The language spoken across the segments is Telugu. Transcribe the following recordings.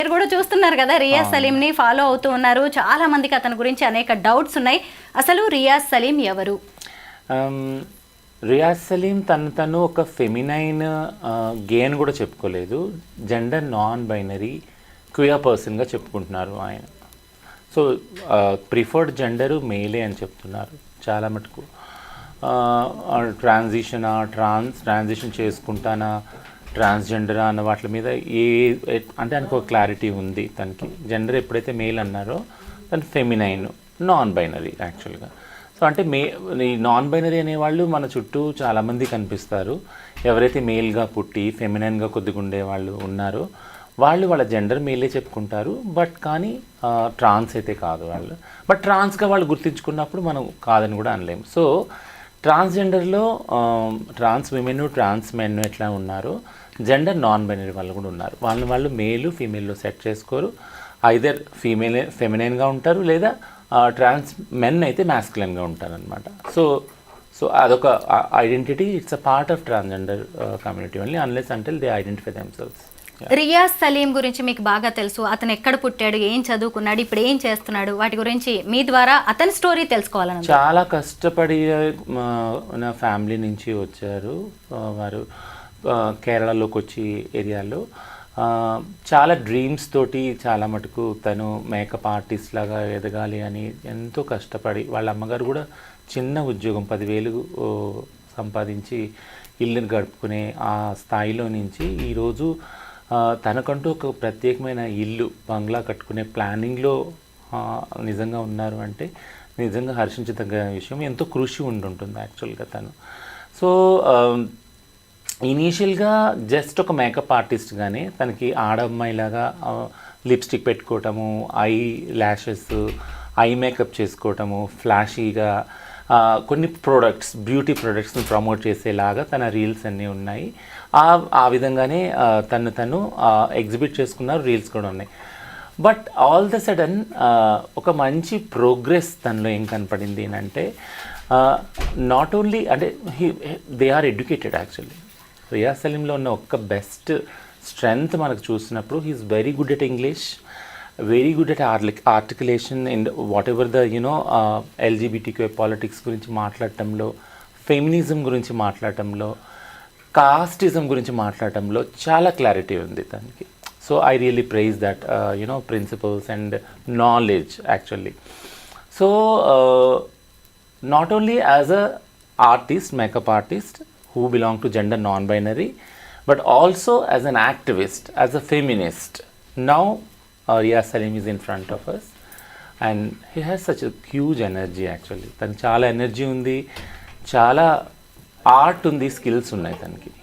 మీరు కూడా చూస్తున్నారు కదా, రియాజ్ సలీంని ఫాలో అవుతూ ఉన్నారు. చాలా మందికి అతని గురించి అనేక డౌట్స్ ఉన్నాయి. అసలు రియాజ్ సలీం ఎవరు? రియాజ్ సలీం తను ఒక ఫెమినైన్ గే అని కూడా చెప్పుకోలేదు, జెండర్ నాన్ బైనరీ క్వియర్ పర్సన్గా చెప్పుకుంటున్నారు ఆయన. సో ప్రిఫర్డ్ జెండరు మేలే అని చెప్తున్నారు చాలా మటుకు. ట్రాన్సిషన్ చేసుకుంటానా, ట్రాన్స్జెండరా అన్న వాటి మీద అంటే ఆయనకు ఒక క్లారిటీ ఉంది. తనకి జెండర్ ఎప్పుడైతే మేల్ అన్నారో తను ఫెమినైన్ నాన్ బైనరీ యాక్చువల్గా. సో అంటే ఈ నాన్ బైనరీ అనేవాళ్ళు మన చుట్టూ చాలామంది కనిపిస్తారు. ఎవరైతే మేల్గా పుట్టి ఫెమినైన్గా కొద్దిగా ఉండేవాళ్ళు ఉన్నారో వాళ్ళ జెండర్ మేలే చెప్పుకుంటారు. బట్ కానీ ట్రాన్స్ అయితే కాదు వాళ్ళు. బట్ ట్రాన్స్గా వాళ్ళు గుర్తించుకున్నప్పుడు మనం కాదని కూడా అనలేము. సో ట్రాన్స్జెండర్లో ట్రాన్స్ విమెన్, ట్రాన్స్ మెన్ ఎట్లా ఉన్నారో జెండర్ నాన్ బైనరీ వాళ్ళు కూడా ఉన్నారు. వాళ్ళు మేలు ఫీమేల్లో సెట్ చేసుకోరు. ఐదర్ ఫెమినైన్గా ఉంటారు లేదా ట్రాన్స్ మెన్ అయితే మ్యాస్కులైన్గా ఉంటారు అనమాట. సో అదొక identity. It's a part of transgender community only unless until they identify themselves. Riyaz Salim గురించి మీకు బాగా తెలుసు. అతను ఎక్కడ పుట్టాడు, ఏం చదువుకున్నాడు, ఇప్పుడు ఏం చేస్తున్నాడు, వాటి గురించి మీ ద్వారా అతని స్టోరీ తెలుసుకోవాలని. చాలా కష్టపడి నా ఫ్యామిలీ నుంచి వచ్చారు వారు. కేరళలోకి వచ్చి ఏరియాలో చాలా డ్రీమ్స్ తోటి చాలా మటుకు తను మేకప్ ఆర్టిస్ట్ లాగా ఎదగాలి అని ఎంతో కష్టపడి, వాళ్ళ అమ్మగారు కూడా చిన్న ఉద్యోగం 10,000 సంపాదించి ఇల్లుని గడుపుకునే ఆ స్థాయిలో నుంచి ఈరోజు తనకంటూ ఒక ప్రత్యేకమైన ఇల్లు బంగ్లా కట్టుకునే ప్లానింగ్లో నిజంగా ఉన్నారు అంటే నిజంగా హర్షించదగ్గ విషయం. ఎంతో కృషి ఉండుంటుంది యాక్చువల్గా తను. సో ఇనీషియల్గా జస్ట్ ఒక మేకప్ ఆర్టిస్ట్గానే తనకి ఆడమ్మాయిలాగా లిప్స్టిక్ పెట్టుకోవటము, ఐ ల్యాషెస్, ఐ మేకప్ చేసుకోవటము, ఫ్లాషీగా కొన్ని ప్రోడక్ట్స్, బ్యూటీ ప్రోడక్ట్స్ని ప్రమోట్ చేసేలాగా తన రీల్స్ అన్నీ ఉన్నాయి. ఆ విధంగానే తను ఎగ్జిబిట్ చేసుకున్నారు, రీల్స్ కూడా ఉన్నాయి. బట్ ఆల్ ద సడన్ ఒక మంచి ప్రోగ్రెస్ తనలో ఏం కనపడింది అంటే నాట్ ఓన్లీ అంటే they are educated actually. Riyaz సలీంలో ఉన్న ఒక్క బెస్ట్ స్ట్రెంగ్త్ మనకు చూసినప్పుడు he's very good at English, very good at articulation and whatever the LGBTQ politics గురించి మాట్లాడటంలో, ఫెమినిజం గురించి మాట్లాడటంలో, కాస్టిజం గురించి మాట్లాడటంలో చాలా క్లారిటీ ఉంది తనకి. So I really praise that principles and knowledge actually. So not only as a artist, makeup artist who belong to gender non-binary, but also as an activist, as a feminist. Now Riaz Salim is in front of us and he has such a huge energy actually. తను చాలా ఎనర్జీ ఉంది, చాలా ఆర్ట్ ఉంది, స్కిల్స్ ఉన్నాయి తనకి.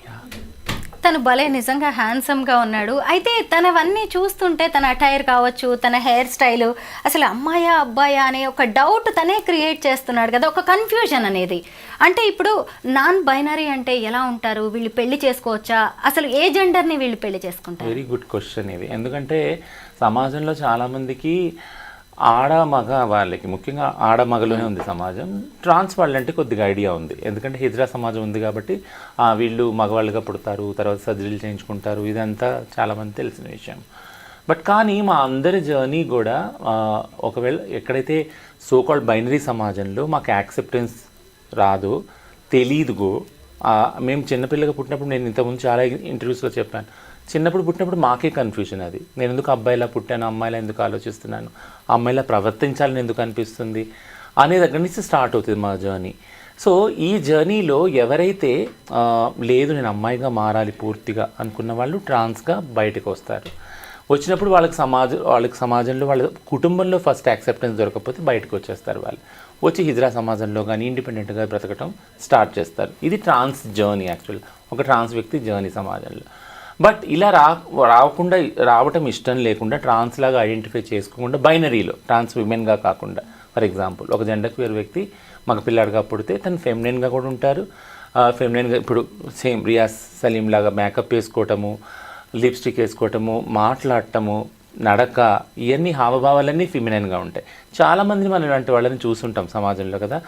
తను భలే నిజంగా హ్యాండ్సమ్గా ఉన్నాడు. అయితే తనవన్నీ చూస్తుంటే తన అటైర్ కావచ్చు, తన హెయిర్ స్టైలు, అసలు అమ్మాయా అబ్బాయా అనే ఒక డౌట్ తనే క్రియేట్ చేస్తున్నాడు కదా, ఒక కన్ఫ్యూజన్ అనేది. అంటే ఇప్పుడు నాన్ బైనరీ అంటే ఎలా ఉంటారు, వీళ్ళు పెళ్లి చేసుకోవచ్చా, అసలు ఏ జెండర్ని వీళ్ళు పెళ్లి చేసుకుంటారు? వెరీ గుడ్ క్వశ్చన్ ఇది. ఎందుకంటే సమాజంలో చాలామందికి ఆడ మగ వాళ్ళకి, ముఖ్యంగా ఆడ మగలోనే ఉంది సమాజం. ట్రాన్స్ వాళ్ళంటే కొద్దిగా ఐడియా ఉంది, ఎందుకంటే హిజ్రా సమాజం ఉంది కాబట్టి వీళ్ళు మగవాళ్ళుగా పుడతారు, తర్వాత సర్జరీలు చేయించుకుంటారు, ఇదంతా చాలామంది తెలిసిన విషయం. బట్ కానీ మా అందరి జర్నీ కూడా ఒకవేళ ఎక్కడైతే సోకాల్డ్ బైనరీ సమాజంలో మాకు యాక్సెప్టెన్స్ రాదో, తెలీదుగో, మేము చిన్నపిల్లగా పుట్టినప్పుడు, నేను ఇంతకుముందు చాలా ఇంటర్వ్యూస్లో చెప్పాను, చిన్నప్పుడు పుట్టినప్పుడు మాకే కన్ఫ్యూజన్ అది. నేను ఎందుకు అబ్బాయిలా పుట్టాను, అమ్మాయిలా ఎందుకు ఆలోచిస్తున్నాను, అమ్మాయిలా ప్రవర్తించాలని ఎందుకు అనిపిస్తుంది అనే దగ్గర నుంచి స్టార్ట్ అవుతుంది మా జర్నీ. సో ఈ జర్నీలో ఎవరైతే లేదు నేను అమ్మాయిగా మారాలి పూర్తిగా అనుకున్న వాళ్ళు ట్రాన్స్గా బయటకు వస్తారు. వచ్చినప్పుడు వాళ్ళకి సమాజంలో, వాళ్ళ కుటుంబంలో ఫస్ట్ యాక్సెప్టెన్స్ దొరకకపోతే బయటకు వచ్చేస్తారు. వాళ్ళు వచ్చి హిజ్రా సమాజంలో కానీ ఇండిపెండెంట్గా బ్రతకటం స్టార్ట్ చేస్తారు. ఇది ట్రాన్స్ జర్నీ యాక్చువల్, ఒక ట్రాన్స్ వ్యక్తి జర్నీ సమాజంలో. బట్ ఇలా రావటం ఇష్టం లేకుండా, ట్రాన్స్ లాగా ఐడెంటిఫై చేసుకోకుండా, బైనరీలో ట్రాన్స్ విమెన్గా కాకుండా, ఫర్ ఎగ్జాంపుల్ ఒక జెండర్ క్యూర్ వ్యక్తి మగ పిల్లాడిగా పుడితే తను ఫెమినైన్గా కూడా ఉంటారు. ఫెమినైన్గా ఇప్పుడు సేమ్ రియాజ్ సలీం లాగా మేకప్ వేసుకోవటము, లిప్స్టిక్ వేసుకోవటము, మాట్లాడటము, నడక, ఇవన్నీ హావభావాలన్నీ ఫెమినైన్గా ఉంటాయి. చాలామంది మనం ఇలాంటి వాళ్ళని చూస్తుంటాం సమాజంలో కదా.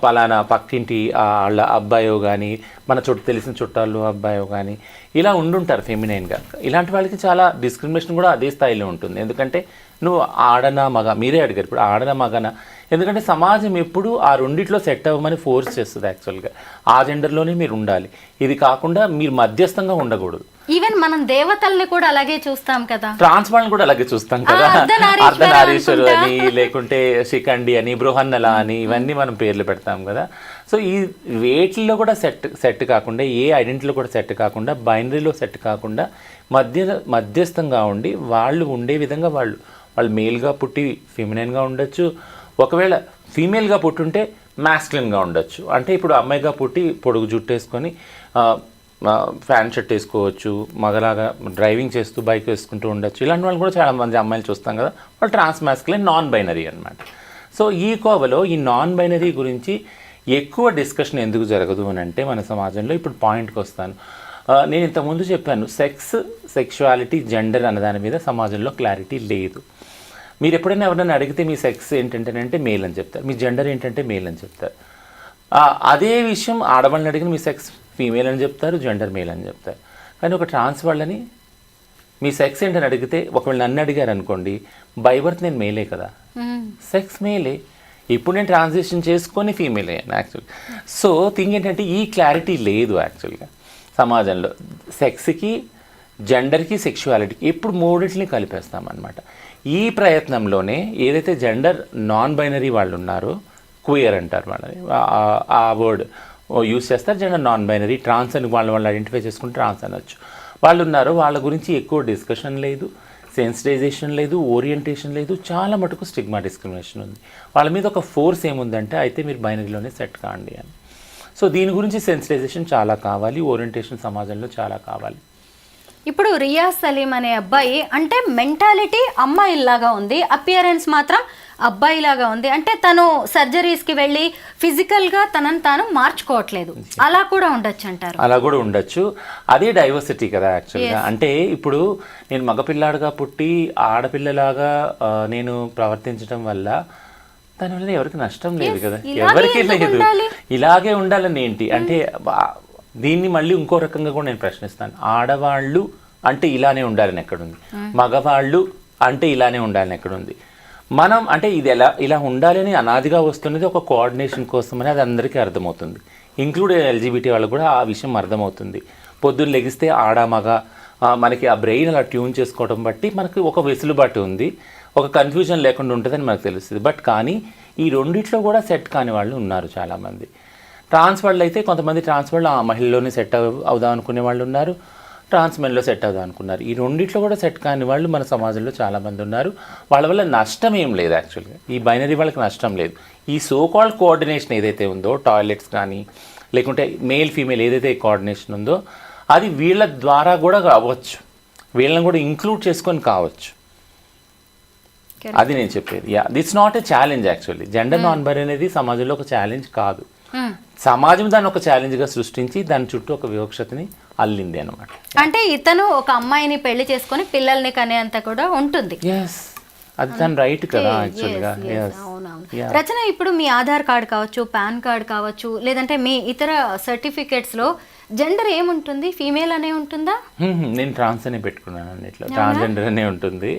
పలానా పక్కింటి వాళ్ళ అబ్బాయో కానీ మన చుట్టూ తెలిసిన చుట్టాలు అబ్బాయో కానీ ఇలా ఉండుంటారు ఫెమినైన్గా. ఇలాంటి వాళ్ళకి చాలా డిస్క్రిమినేషన్ కూడా అదే స్థాయిలో ఉంటుంది. ఎందుకంటే నువ్వు ఆడనా మగ, మీరే అడిగారు ఇప్పుడు ఆడనా మగనా, ఎందుకంటే సమాజం ఎప్పుడు ఆ రెండిట్లో సెట్ అవ్వమని ఫోర్స్ చేస్తుంది. యాక్చువల్గా ఆ జెండర్లోనే మీరు ఉండాలి, ఇది కాకుండా మీరు మధ్యస్థంగా ఉండకూడదు. ఈవెన్ మనం దేవతల్ని కూడా అలాగే చూస్తాం కదా, ట్రాన్స్ వాళ్ళని కూడా అలాగే చూస్తాం కదా, అర్ధనారీశ్వరు అని, లేకుంటే శిఖండి అని, బృహన్నల అని, ఇవన్నీ మనం పేర్లు పెడతాం కదా. సో ఈ వేటిల్లో కూడా సెట్ కాకుండా, ఏ ఐడెంటిటీలో కూడా సెట్ కాకుండా, బైనరీలో సెట్ కాకుండా మధ్యస్థంగా ఉండి వాళ్ళు ఉండే విధంగా వాళ్ళు మేల్గా పుట్టి ఫెమినైన్గా ఉండొచ్చు, ఒకవేళ ఫీమేల్గా పుట్టుంటే మ్యాస్కులిన్గా ఉండొచ్చు. అంటే ఇప్పుడు అమ్మాయిగా పుట్టి పొడుగు జుట్టేసుకొని ఫ్యాన్ షర్ట్ వేసుకోవచ్చు, మగలాగా డ్రైవింగ్ చేస్తూ బైక్ వేసుకుంటూ ఉండొచ్చు. ఇలాంటి వాళ్ళు కూడా చాలామంది అమ్మాయిలు చూస్తాం కదా, వాళ్ళు ట్రాన్స్ మ్యాస్కులిన్, నాన్ బైనరీ అనమాట. సో ఈ కోవలో ఈ నాన్ బైనరీ గురించి ఎక్కువ డిస్కషన్ ఎందుకు జరగదు అని అంటే మన సమాజంలో, ఇప్పుడు పాయింట్కి వస్తాను. నేను ఇంతకుముందు చెప్పాను, సెక్షువాలిటీ, జెండర్ అన్న దాని మీద సమాజంలో క్లారిటీ లేదు. మీరు ఎప్పుడైనా ఎవరైనా అడిగితే మీ సెక్స్ ఏంటంటే మేల్ అని చెప్తారు, మీ జెండర్ ఏంటంటే మేల్ అని చెప్తారు. అదే విషయం ఆడవాళ్ళని అడిగిన మీ సెక్స్ ఫీమేల్ అని చెప్తారు, జెండర్ మేల్ అని చెప్తారు. కానీ ఒక ట్రాన్స్ వాళ్ళని మీ సెక్స్ ఏంటని అడిగితే, ఒకవేళ నన్ను అడిగారు అనుకోండి, బై బర్త్ నేను మేలే కదా, సెక్స్ మేలే, ఇప్పుడు నేను ట్రాన్సిషన్ చేసుకొని ఫీమేల్ అయ్యాను యాక్చువల్గా. సో థింగ్ ఏంటంటే ఈ క్లారిటీ లేదు యాక్చువల్గా సమాజంలో. సెక్స్కి, జెండర్కి, సెక్షువాలిటీకి ఎప్పుడు మూడింటిని కలిపేస్తామన్నమాట. ఈ ప్రయత్నంలోనే ఏదైతే జెండర్ నాన్ బైనరీ వాళ్ళు ఉన్నారో, క్వియర్ అంటారు వాళ్ళని, ఆ వర్డ్ యూస్ చేస్తారు. జెండర్ నాన్ బైనరీ, ట్రాన్స్ అని వాళ్ళు ఐడెంటిఫై చేసుకుంటే ట్రాన్స్ అనొచ్చు వాళ్ళు ఉన్నారు. వాళ్ళ గురించి ఎక్కువ డిస్కషన్ లేదు, సెన్సిటైజేషన్ లేదు, ఓరియంటేషన్ లేదు, చాలా మటుకు స్టిగ్మా, డిస్క్రిమినేషన్ ఉంది. వాళ్ళ మీద ఒక ఫోర్స్ ఏముందంటే అయితే మీరు బైనరీలోనే సెట్ కాండి అని. సో దీని గురించి సెన్సిటైజేషన్ చాలా కావాలి, ఓరియంటేషన్ సమాజంలో చాలా కావాలి. ఇప్పుడు రియాజ్ సలీం అనే అబ్బాయి అంటే మెంటాలిటీ అమ్మాయిలాగా ఉంది, అపియరెన్స్ మాత్రం అబ్బాయిలాగా ఉంది. అంటే తను సర్జరీస్కి వెళ్ళి ఫిజికల్గా తనను తాను మార్చుకోవట్లేదు, అలా కూడా ఉండొచ్చు అంటారు. అలా కూడా ఉండొచ్చు, అదే డైవర్సిటీ కదా యాక్చువల్గా. అంటే ఇప్పుడు నేను మగపిల్లాడుగా పుట్టి ఆడపిల్లలాగా నేను ప్రవర్తించడం వల్ల దానివల్ల ఎవరికి నష్టం లేదు కదా, ఎవరికి లేదు. ఇలాగే ఉండాలని ఏంటి అంటే, దీన్ని మళ్ళీ ఇంకో రకంగా కూడా నేను ప్రశ్నిస్తాను. ఆడవాళ్ళు అంటే ఇలానే ఉండాలని ఎక్కడుంది, మగవాళ్ళు అంటే ఇలానే ఉండాలని ఎక్కడుంది. మనం అంటే ఇది ఇలా ఉండాలని అనాదిగా వస్తున్నది ఒక కోఆర్డినేషన్ కోసమని అది అందరికీ అర్థమవుతుంది, ఇంక్లూడ్ ఎల్జీబీటీ వాళ్ళకు కూడా ఆ విషయం అర్థమవుతుంది. పొద్దున్న లెగిస్తే ఆడ మగ మనకి ఆ బ్రెయిన్ అలా ట్యూన్ చేసుకోవడం బట్టి మనకి ఒక వెసులుబాటు ఉంది, ఒక కన్ఫ్యూజన్ లేకుండా ఉంటుందని మనకు తెలుస్తుంది. బట్ కానీ ఈ రెండిట్లో కూడా సెట్ కాని వాళ్ళు ఉన్నారు చాలామంది. ట్రాన్స్ వాళ్ళు అయితే కొంతమంది ట్రాన్స్ వాళ్ళు మహిళలోనే సెట్ అవుదాం అనుకునే వాళ్ళు ఉన్నారు, ట్రాన్స్ మెన్లో సెట్ అవుదాం అనుకున్నారు. ఈ రెండిట్లో కూడా సెట్ కాని వాళ్ళు మన సమాజంలో చాలామంది ఉన్నారు. వాళ్ళ వల్ల నష్టం ఏం లేదు యాక్చువల్గా, ఈ బైనరీ వాళ్ళకి నష్టం లేదు. ఈ సో కాల్డ్ కోఆర్డినేషన్ ఏదైతే ఉందో, టాయిలెట్స్ కానీ లేకుంటే మేల్ ఫీమేల్ ఏదైతే కోఆర్డినేషన్ ఉందో అది వీళ్ళ ద్వారా కూడా అవ్వచ్చు, వీళ్ళని కూడా ఇంక్లూడ్ చేసుకొని కావచ్చు. అది నేను చెప్పేది. That's not a challenge actually. Gender non binary అనేది సమాజంలో ఒక ఛాలెంజ్ కాదు, సమాజం దాన్ని ఒక ఛాలెంజ్గా సృష్టించి దాని చుట్టూ ఒక వివక్షతని అల్లింది అనమాట. అంటే ఇతను ఒక అమ్మాయిని పెళ్లి చేసుకొని పిల్లల్ని కనేంత కూడా ఉంటుంది. అది తన రైట్ కదా యాక్చువల్గా. రచన, ఇప్పుడు మీ ఆధార్ కార్డ్ కావచ్చు, పాన్ కార్డ్ కావచ్చు, లేదంటే మీ ఇతర సర్టిఫికేట్స్లో జెండర్ ఏముంటుంది, ఫీమేల్ అనే ఉంటుందా? నేను ట్రాన్స్ అనే పెట్టుకున్నాను అన్నిట్లో, ట్రాన్స్జెండర్ అనే ఉంటుంది.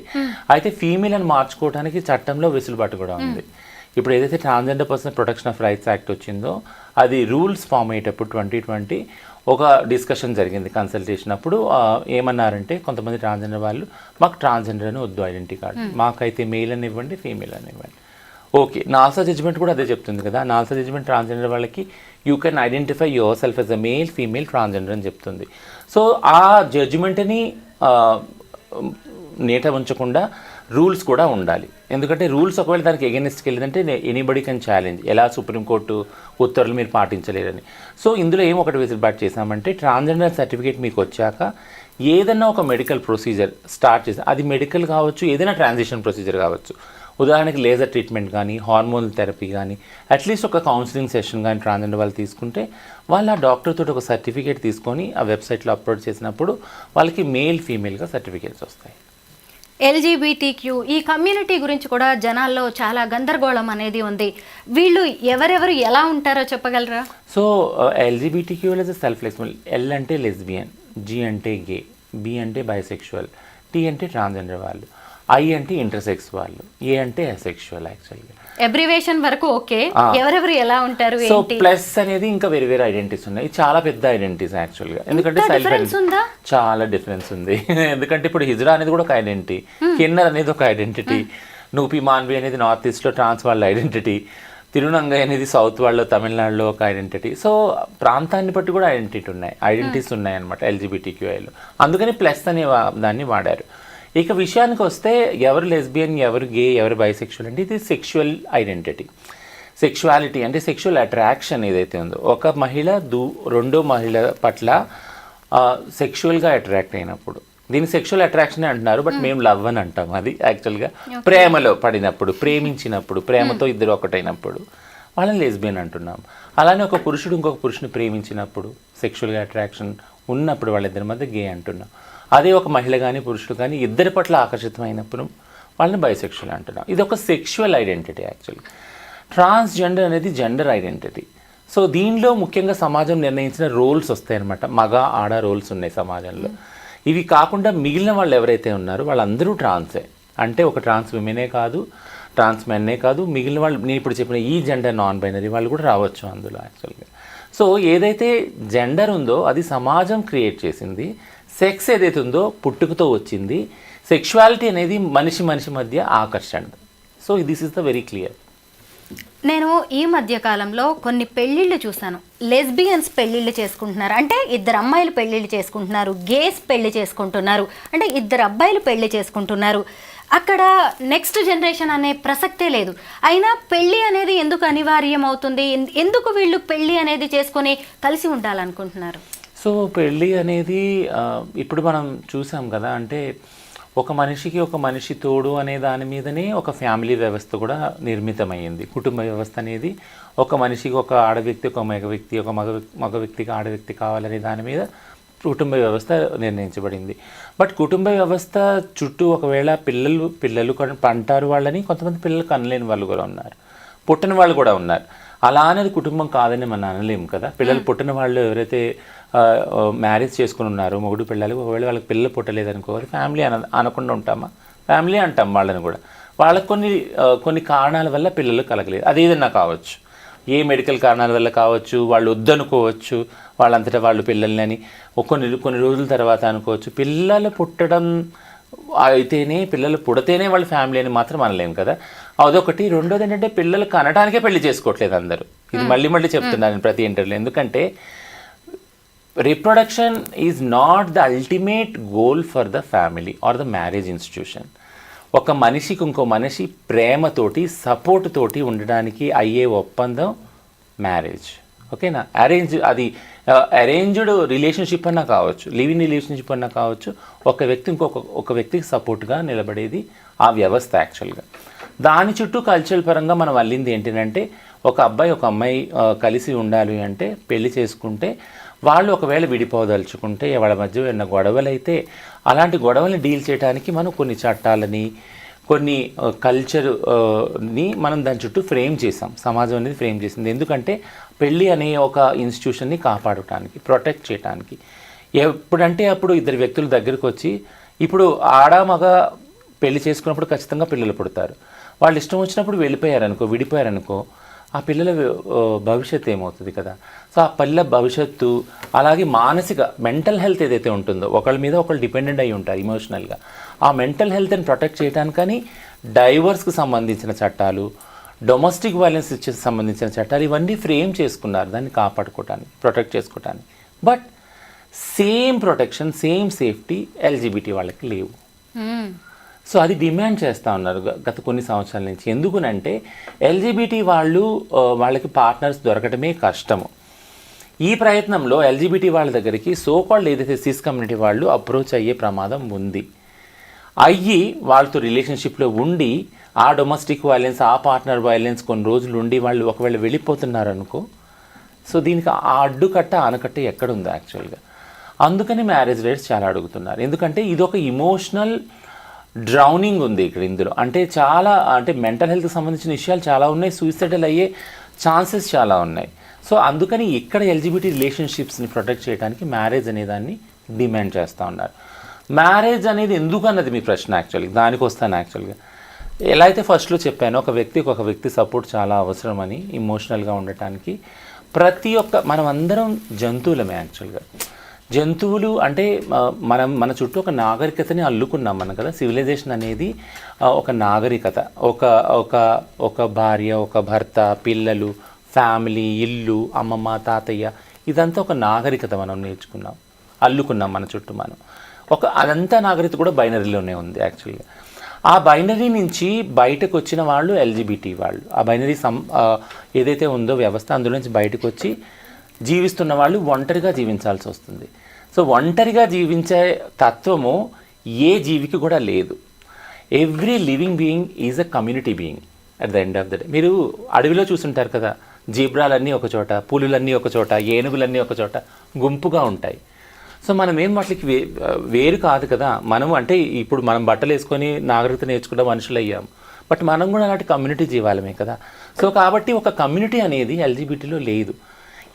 అయితే ఫీమేల్ అని మార్చుకోవడానికి చట్టంలో వెసులుబాటు కూడా ఉంది. ఇప్పుడు ఏదైతే transgender person protection of rights act వచ్చిందో అది రూల్స్ ఫామ్ అయ్యేటప్పుడు 2020 ఒక డిస్కషన్ జరిగింది, కన్సల్టేషన్. అప్పుడు ఏమన్నారంటే కొంతమంది ట్రాన్స్జెండర్ వాళ్ళు, మాకు ట్రాన్స్జెండర్ అని వద్దు ఐడెంటిటీ కార్డు, మాకైతే మేల్ అని ఇవ్వండి, ఫీమేల్ అని ఇవ్వండి. ఓకే, నాల్సా జడ్జిమెంట్ కూడా అదే చెప్తుంది కదా. నాల్సా జడ్జిమెంట్ ట్రాన్స్జెండర్ వాళ్ళకి you can identify your self yes a male, female, transgender అని చెప్తుంది. సో ఆ జడ్జిమెంట్ని నేట ఉంచకుండా రూల్స్ కూడా ఉండాలి. ఎందుకంటే రూల్స్ ఒకవేళ దానికి ఎగెనిస్ట్కి వెళ్ళిందంటే ఎనీబడి కెన్ ఛాలెంజ్, ఎలా సుప్రీంకోర్టు ఉత్తర్వులు మీరు పాటించలేరని. సో ఇందులో ఒకటి వెసులుబాటు చేసామంటే, ట్రాన్స్జెండర్ సర్టిఫికేట్ మీకు వచ్చాక ఏదైనా ఒక మెడికల్ ప్రొసీజర్ స్టార్ట్ చేసి, అది మెడికల్ కావచ్చు, ఏదైనా ట్రాన్సిషన్ ప్రొసీజర్ కావచ్చు. ఉదాహరణకి లేజర్ ట్రీట్మెంట్ కానీ, హార్మోన్ థెరపీ కానీ, అట్లీస్ట్ ఒక కౌన్సిలింగ్ సెషన్ కానీ ట్రాన్స్జెండర్ వాళ్ళు తీసుకుంటే, వాళ్ళు ఆ డాక్టర్ తోటి ఒక సర్టిఫికేట్ తీసుకొని ఆ వెబ్సైట్లో అప్లోడ్ చేసినప్పుడు వాళ్ళకి మేల్ ఫీమేల్గా సర్టిఫికేట్స్ వస్తాయి. ఎల్జీబీటీక్యూ ఈ కమ్యూనిటీ గురించి కూడా జనాల్లో చాలా గందరగోళం అనేది ఉంది. వీళ్ళు ఎవరెవరు ఎలా ఉంటారో చెప్పగలరా? So LGBTQ is self flexible. L అంటే లెస్బియన్, జీ అంటే గే, బి అంటే బైసెక్షువల్, టీ అంటే ట్రాన్స్జెండర్ వాళ్ళు, ఐ అంటే ఇంటర్సెక్స్ వాళ్ళు, ఏ అంటే అసెక్షువల్. యాక్చువల్గా అబ్రివేషన్ వరకు ఓకే, ఎవరెవరు ఎలా ఉంటారు సో ఏంటి? ప్లస్ అనేది ఇంకా వేరే వేరే ఐడెంటిటీస్ ఉన్నాయి. చాలా పెద్ద ఐడెంటిటీస్ యాక్చువల్గా, ఎందుకంటే డిఫరెన్స్ ఉందా? చాలా డిఫరెన్స్ ఉంది. ఎందుకంటే ఇప్పుడు హిజ్రా అనేది కూడా ఒక ఐడెంటిటీ, కిన్నర్ అనేది ఒక ఐడెంటిటీ, నూపి మాన్వి అనేది నార్త్ ఈస్ట్లో ట్రాన్స్ వాళ్ళ ఐడెంటిటీ, తిరునంగై అనేది సౌత్ వాళ్ళు తమిళనాడులో ఒక ఐడెంటిటీ. సో ప్రాంతాన్ని బట్టి కూడా ఐడెంటిటీస్ ఉన్నాయి అనమాట ఎల్జీబీటీక్యూఐలో. అందుకని ప్లస్ అనే దాన్ని వాడారు. ఇక విషయానికి వస్తే ఎవరు లెస్బియన్, ఎవరు గే, ఎవరు బైసెక్షువల్ అంటే ఇది సెక్షువల్ ఐడెంటిటీ. సెక్షువాలిటీ అంటే సెక్షువల్ అట్రాక్షన్ ఏదైతే ఉందో, ఒక మహిళ రెండో మహిళ పట్ల సెక్షువల్గా అట్రాక్ట్ అయినప్పుడు దీన్ని సెక్షువల్ అట్రాక్షన్ అంటున్నారు, బట్ మేము లవ్ అని అంటాం. అది యాక్చువల్గా ప్రేమలో పడినప్పుడు, ప్రేమించినప్పుడు, ప్రేమతో ఇద్దరు ఒకటైనప్పుడు వాళ్ళని లెస్బియన్ అంటున్నాం. అలానే ఒక పురుషుడు ఇంకొక పురుషుని ప్రేమించినప్పుడు, సెక్షువల్గా అట్రాక్షన్ ఉన్నప్పుడు వాళ్ళిద్దరి మధ్య గే అంటున్నాం. అదే ఒక మహిళ కానీ పురుషుడు కానీ ఇద్దరి పట్ల ఆకర్షితమైనప్పుడు వాళ్ళని బైసెక్షువల్ అంటున్నాం. ఇది ఒక సెక్షువల్ ఐడెంటిటీ యాక్చువల్గా. ట్రాన్స్జెండర్ అనేది జెండర్ ఐడెంటిటీ. సో దీనిలో ముఖ్యంగా సమాజం నిర్ణయించిన రోల్స్ వస్తాయన్నమాట. మగ ఆడ రోల్స్ ఉన్నాయి సమాజంలో. ఇవి కాకుండా మిగిలిన వాళ్ళు ఎవరైతే ఉన్నారో వాళ్ళందరూ ట్రాన్సే. అంటే ఒక ట్రాన్స్ విమెనే కాదు, ట్రాన్స్ మెన్నే కాదు, మిగిలిన వాళ్ళు నేను ఇప్పుడు చెప్పిన ఈ జెండర్ నాన్ బైనరీ వాళ్ళు కూడా రావచ్చు అందులో యాక్చువల్గా. సో ఏదైతే జెండర్ ఉందో అది సమాజం క్రియేట్ చేసింది, సెక్స్ ఏదైతే ఉందో పుట్టుకతో వచ్చింది, సెక్షువాలిటీ అనేది మనిషి మధ్య ఆకర్షణ. So this is the very clear. నేను ఈ మధ్య కాలంలో కొన్ని పెళ్ళిళ్ళు చూశాను. లెస్బియన్స్ పెళ్ళిళ్ళు చేసుకుంటున్నారు, అంటే ఇద్దరు అమ్మాయిలు పెళ్ళిళ్ళు చేసుకుంటున్నారు. గేస్ పెళ్లి చేసుకుంటున్నారు, అంటే ఇద్దరు అబ్బాయిలు పెళ్లి చేసుకుంటున్నారు. అక్కడ నెక్స్ట్ జనరేషన్ అనే ప్రసక్తే లేదు. అయినా పెళ్ళి అనేది ఎందుకు అనివార్యం అవుతుంది? ఎందుకు వీళ్ళు పెళ్ళి అనేది చేసుకొని కలిసి ఉండాలనుకుంటున్నారు? సో పెళ్ళి అనేది ఇప్పుడు మనం చూసాం కదా, అంటే ఒక మనిషికి ఒక మనిషి తోడు అనే దాని మీదనే ఒక ఫ్యామిలీ వ్యవస్థ కూడా నిర్మితమైంది. కుటుంబ వ్యవస్థ అనేది ఒక మనిషికి ఒక ఆడ వ్యక్తి, ఒక మగ వ్యక్తి, ఒక మగ వ్యక్తికి ఆడ వ్యక్తి కావాలనే దాని మీద కుటుంబ వ్యవస్థ నిర్ణయించబడింది. బట్ కుటుంబ వ్యవస్థ చుట్టూ ఒకవేళ పిల్లలు పంటారు వాళ్ళని, కొంతమంది పిల్లలు కనలేని వాళ్ళు కూడా ఉన్నారు, పుట్టిన వాళ్ళు కూడా ఉన్నారు. అలా అనేది కుటుంబం కాదని మనం అనలేము కదా. పిల్లలు పుట్టిన వాళ్ళు ఎవరైతే మ్యారేజ్ చేసుకుని ఉన్నారో మొగుడు పిల్లలు, ఒకవేళ వాళ్ళకి పిల్లలు పుట్టలేదనుకో ఫ్యామిలీ అనకుండా ఉంటామా? ఫ్యామిలీ అంటాం వాళ్ళని కూడా. వాళ్ళకి కొన్ని కారణాల వల్ల పిల్లలు కలగలేదు. అది ఏదన్నా కావచ్చు, ఏ మెడికల్ కారణాల వల్ల కావచ్చు, వాళ్ళు వద్దనుకోవచ్చు, వాళ్ళంతటా వాళ్ళు పిల్లల్ని కొన్ని రోజుల తర్వాత అనుకోవచ్చు. పిల్లలు పుట్టడం అయితేనే, పిల్లలు పుడితేనే వాళ్ళ ఫ్యామిలీ అని మాత్రం అనలేము కదా. అదొకటి. రెండోది ఏంటంటే పిల్లలు కనడానికే పెళ్లి చేసుకోవట్లేదు అందరూ. ఇది మళ్ళీ చెప్తున్నాను ప్రతి ఇంటర్వ్యూలో. ఎందుకంటే reproduction is not the ultimate goal for the family or the marriage institution. ఒక మనిషికి ఇంకో మనిషి ప్రేమతోటి, సపోర్ట్ తోటి ఉండడానికి అయ్యే ఒప్పందం మ్యారేజ్. ఓకేనా? అది అరేంజ్డ్ రిలేషన్షిప్ అన్నా కావచ్చు, లివింగ్ రిలేషన్షిప్ అన్నా కావచ్చు, ఒక వ్యక్తి ఒక వ్యక్తికి సపోర్ట్గా నిలబడేది ఆ వ్యవస్థ యాక్చువల్గా. దాని చుట్టూ కల్చరల్ పరంగా మనం అల్లింది ఏంటంటే, ఒక అబ్బాయి ఒక అమ్మాయి కలిసి ఉండాలి అంటే పెళ్లి చేసుకుంటే, వాళ్ళు ఒకవేళ విడిపోదలుచుకుంటే, వాళ్ళ మధ్య ఉన్న గొడవలు అయితే అలాంటి గొడవల్ని డీల్ చేయడానికి మనం కొన్ని చట్టాలని, కొన్ని కల్చర్ని మనం దాని చుట్టూ ఫ్రేమ్ చేసాం. సమాజం అనేది ఫ్రేమ్ చేసింది. ఎందుకంటే పెళ్ళి అనే ఒక ఇన్స్టిట్యూషన్ని కాపాడటానికి, ప్రొటెక్ట్ చేయడానికి. ఎప్పుడంటే అప్పుడు ఇద్దరు వ్యక్తుల దగ్గరికి వచ్చి, ఇప్పుడు ఆడ మగ పెళ్లి చేసుకున్నప్పుడు ఖచ్చితంగా పిల్లలు పుడతారు. వాళ్ళు ఇష్టం వచ్చినప్పుడు వెళ్ళిపోయారనుకో, విడిపోయారనుకో, ఆ పిల్లల భవిష్యత్తు ఏమవుతుంది కదా. సో ఆ పిల్లల భవిష్యత్తు, అలాగే మానసిక మెంటల్ హెల్త్ ఏదైతే ఉంటుందో, ఒకళ్ళ మీద ఒకళ్ళు డిపెండెంట్ అయి ఉంటారు ఇమోషనల్గా. ఆ మెంటల్ హెల్త్ని ప్రొటెక్ట్ చేయడానికని డైవర్స్కి సంబంధించిన చట్టాలు, డొమెస్టిక్ వైలెన్స్ సంబంధించిన చట్టాలు, ఇవన్నీ ఫ్రేమ్ చేసుకున్నారు దాన్ని కాపాడుకోవటానికి, ప్రొటెక్ట్ చేసుకోవటానికి. But same protection, same safety LGBT వాళ్ళకి లేవు. సో అది డిమాండ్ చేస్తూ ఉన్నారు గత కొన్ని సంవత్సరాల నుంచి. ఎందుకునంటే ఎల్జీబీటీ వాళ్ళకి పార్ట్నర్స్ దొరకటమే కష్టము. ఈ ప్రయత్నంలో ఎల్జీబీటీ వాళ్ళ దగ్గరికి సోకాల్డ్ ఏదైతే సిస్ కమ్యూనిటీ వాళ్ళు అప్రోచ్ అయ్యే ప్రమాదం ఉంది. అయ్యి వాళ్ళతో రిలేషన్షిప్లో ఉండి ఆ డొమెస్టిక్ వైలెన్స్, ఆ పార్ట్నర్ వైలెన్స్ కొన్ని రోజులు ఉండి వాళ్ళు ఒకవేళ వెళ్ళిపోతున్నారనుకో, సో దీనికి ఆ అడ్డుకట్ట ఆనకట్ట ఎక్కడుంది యాక్చువల్గా. అందుకని మ్యారేజ్ రేట్స్ చాలా అడుగుతున్నారు. ఎందుకంటే ఇది ఒక ఇమోషనల్ డ్రౌనింగ్ ఉంది ఇక్కడ ఇందులో. అంటే చాలా అంటే మెంటల్ హెల్త్కి సంబంధించిన విషయాలు చాలా ఉన్నాయి, సూసైడల్ అయ్యే ఛాన్సెస్ చాలా ఉన్నాయి. సో అందుకని ఇక్కడ ఎల్జిబిటీ రిలేషన్షిప్స్ని ప్రొటెక్ట్ చేయడానికి మ్యారేజ్ అనే దాన్ని డిమాండ్ చేస్తూ ఉన్నారు. మ్యారేజ్ అనేది ఎందుకు అన్నది మీ ప్రశ్న. యాక్చువల్గా దానికి వస్తాను. యాక్చువల్గా ఎలా అయితే ఫస్ట్లో చెప్పానో ఒక వ్యక్తి సపోర్ట్ చాలా అవసరమని, ఇమోషనల్గా ఉండటానికి. ప్రతి ఒక్క మనం అందరం జంతువులమే. యాక్చువల్గా జంతువులు అంటే మన చుట్టూ ఒక నాగరికతని అల్లుకున్నాం మనం కదా. సివిలైజేషన్ అనేది ఒక నాగరికత, ఒక భార్య, ఒక భర్త, పిల్లలు, ఫ్యామిలీ, ఇల్లు, అమ్మమ్మ, తాతయ్య, ఇదంతా ఒక నాగరికత మనం నేర్చుకున్నాం, అల్లుకున్నాం మన చుట్టూ మనం. అదంతా నాగరికత కూడా బైనరీలోనే ఉంది యాక్చువల్గా. ఆ బైనరీ నుంచి బయటకు వచ్చిన వాళ్ళు ఎల్జిబిటీ వాళ్ళు. ఆ బైనరీ ఏదైతే ఉందో వ్యవస్థ, అందులో నుంచి బయటకు వచ్చి జీవిస్తున్న వాళ్ళు ఒంటరిగా జీవించాల్సి వస్తుంది. సో ఒంటరిగా జీవించే తత్వము ఏ జీవికి కూడా లేదు. Every living being is a community being at the end of the day. మీరు అడవిలో చూసుంటారు కదా, జీబ్రాలన్నీ ఒక చోట, పులులన్నీ ఒక చోట, ఏనుగులన్నీ ఒక చోట గుంపుగా ఉంటాయి. సో మనం ఏం వాటికి వేరు కాదు కదా. మనం అంటే ఇప్పుడు మనం బట్టలు వేసుకొని నాగరికత నేర్చుకున్న మనుషులు అయ్యాం, బట్ మనం కూడా అలాంటి కమ్యూనిటీ జీవాలమే కదా. సో కాబట్టి ఒక కమ్యూనిటీ అనేది ఎల్జిబిటీలో లేదు.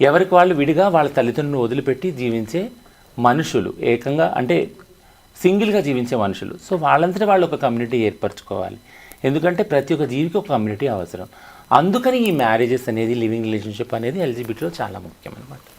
ఎవరికి వాళ్ళు విడిగా వాళ్ళ తల్లిదండ్రులను వదిలిపెట్టి జీవించే మనుషులు, ఏకంగా అంటే సింగిల్గా జీవించే మనుషులు. సో వాళ్ళంతటా వాళ్ళు ఒక కమ్యూనిటీ ఏర్పరచుకోవాలి. ఎందుకంటే ప్రతి ఒక్క జీవికి ఒక కమ్యూనిటీ అవసరం. అందుకని ఈ మ్యారేజెస్ అనేది, లివింగ్ రిలేషన్షిప్ అనేది ఎల్జిబిటీలో చాలా ముఖ్యం అన్నమాట.